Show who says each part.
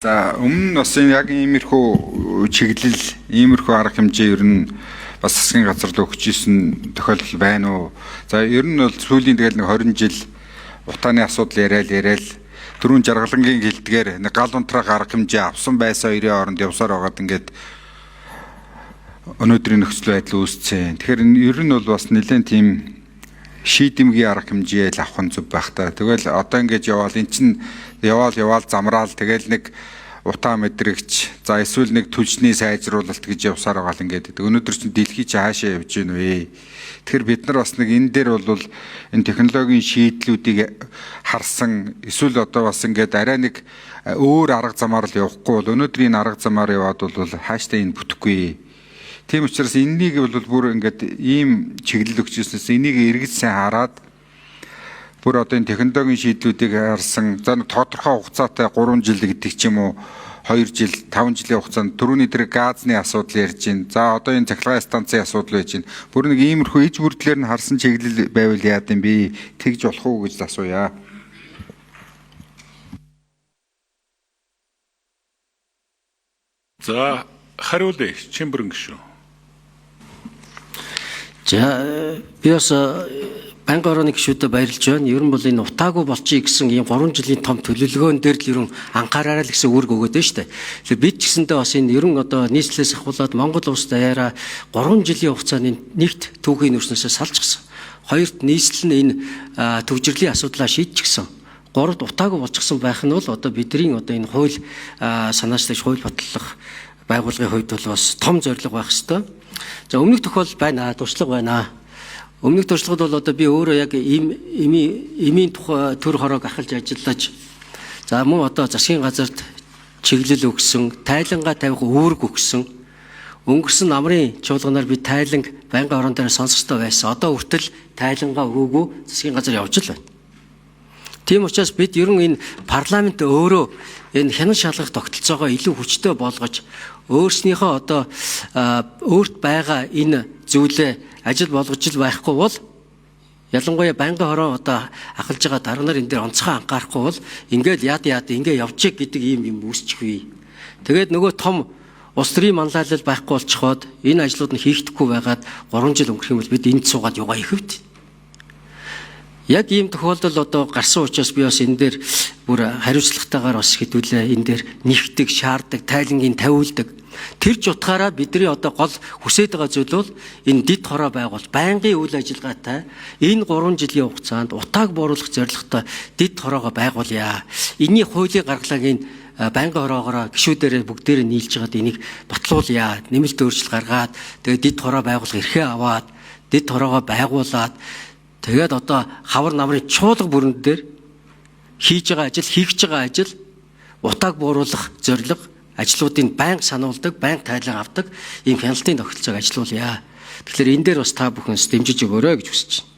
Speaker 1: За өмнө нь бас яг иймэрхүү чиглэл, иймэрхүү арга хэмжээ ер нь бас засгийн газар л өгч исэн тохиолдол байна уу? За ер нь бол сүүлийн тэгэл нэг 20 жил утааны асуудал яриад түрүүн жаргалангийн гэлдгээр нэг гал унтраах арга хэмжээ авсан байсан хоёрын оронд явсаар байгаад ингээд өнөөдрийн нөхцөл байдал үүсцэн. Тэгэхээр ер нь бол бас нэлээд тийм шийдэмгийн арга хэмжээ л авах нь зөв байх та. Тэгэл одоо ингэж яваал эн чинь яваал замраал тэгэл нэг утаа мэдрэгч за эсвэл нэг түлшний сайжруулалт гэж явсаар байгаа л ингээд өнөөдөр чинь дэлхий чи хаашаа явж гин вэ? Тэгэхээр бид нар бас нэг энэ дээр бол энэ технологийн шийдлүүдийг харсан эсвэл одоо бас ингээд арай нэг өөр арга замаар л явахгүй бол өнөөдрийн арга замаар яваад бол хааштай энэ бүтэхгүй. Тийм учраас энэнийг бол бүр ингээд ийм чиглэл өгчөөснөөс энийг эргэж сайн хараад бүр одоо энэ технологийн шийдлүүдийг харсан за тодорхой хугацаатай 3 жил гэдэг ч юм уу 2 жил 5 жилийн хугацаанд түрүүний тэр газны асуудал ярьж байна. За одоо энэ цахилгаан станцын асуудал байж байна. Бүр нэг иймэрхүү иж бүрдлэр нь харсан чиглэл байвал яад юм бэ? Тэгж болох уу гэж асууя.
Speaker 2: За хариулъя Чимбэрэн гишүүн.
Speaker 3: За би бас банк орооны гишүүдэд баярлж байна. Ер нь бол энэ утаагүй болчих гэсэн ийм 3 жилийн том төлөвлөгөөн дээр л ер нь анхаараа л гэсэн үүрэг өгөөд байна шүү дээ. Тэгэхээр бид ч гэсэндээ бас энэ ер нь одоо нийслэлээс ахуулаад Монгол улсад даяараа 3 жилийн хугацаанд нэгт түүхийн нөөцнөөсөө салжчихсан. Хоёрт нийслэл нь энэ төвжирлийн асуудлаа шийдчихсэн. Гуравт утаагүй болчихсон байх нь бол одоо бидний одоо энэ хууль санаачлагч хууль батлах байгууллагын хувьд бол бас том зорилго байх ёстой. За өмнөх тохиолдол байна, туршлага байна. Өмнөх туршлагад бол одоо би өөрөө яг эмийн тухай төр хороог ахалж ажиллаж за мөн одоо засгийн газарт чиглэл өгсөн, тайлангаа тавих үүрэг өгсөн. Өнгөрсөн намрын чуулганаар би тайланг байнгын орон дээр сонсохтой байсан. Одоо хүртэл тайлангаа өгөөгүй засгийн газар явж л байна. Тийм учраас бид ер нь энэ парламент өөрөө энэ хянан шалгах тогтолцоогоо илүү хүчтэй болгож өөрснийхөө одоо өөрт байгаа энэ зүйлээ ажил болгож л байхгүй бол ялангуяа байнгын хороо одоо ахалж байгаа дарга нар энэ дээр онцгой анхаарахгүй бол ингээд яад ингээд явчих гэдэг юм үүсчихвээ. Тэгээд нөгөө том улс төрийн манлайлал байхгүй болчиход энэ ажлууд нь хийгдэхгүй байгаад 3 жил өнгөрөх юм бол бид энд суугаад юугаа хийх вэ? Яг ийм тохиолдол одоо гарсан учраас би бас энэ дээр бүр хариуцлагатайгаар бас хэдүүлээ энэ дээр нэгтгэх, шаарддаг, тайлангийн тавиулдаг. Тэр ч утгаараа бидний одоо гол хүсэж байгаа зүйл бол энэ дид хороо байгуул, байнгын үйл ажиллагаатай энэ 3 жилийн хугацаанд утааг бууруулах зорилготой дид хороогоо байгуулъя. Энийний хуулийн гаргалагын байнгын хороогоороо гишүүдээрээ бүгдээрээ нийлж байгаад энийг батлуулъя. Нэмэлт өөрчлөлт гаргаад тэгээд дид хороо байгуулах эрхээ аваад дид хороогоо байгуулад тэгээд одоо хавар намрын чуулга бүрэн дээр хийж байгаа ажил утааг бууруулах зорилго ажлуудыг байнга сануулдаг, байнга тайлан авдаг ийм хяналтын тогтолцоог ажилуулъя. Тэгэхээр энэ дээр бас та бүхэн дэмжиж өгөөрэй гэж хүсэж байна.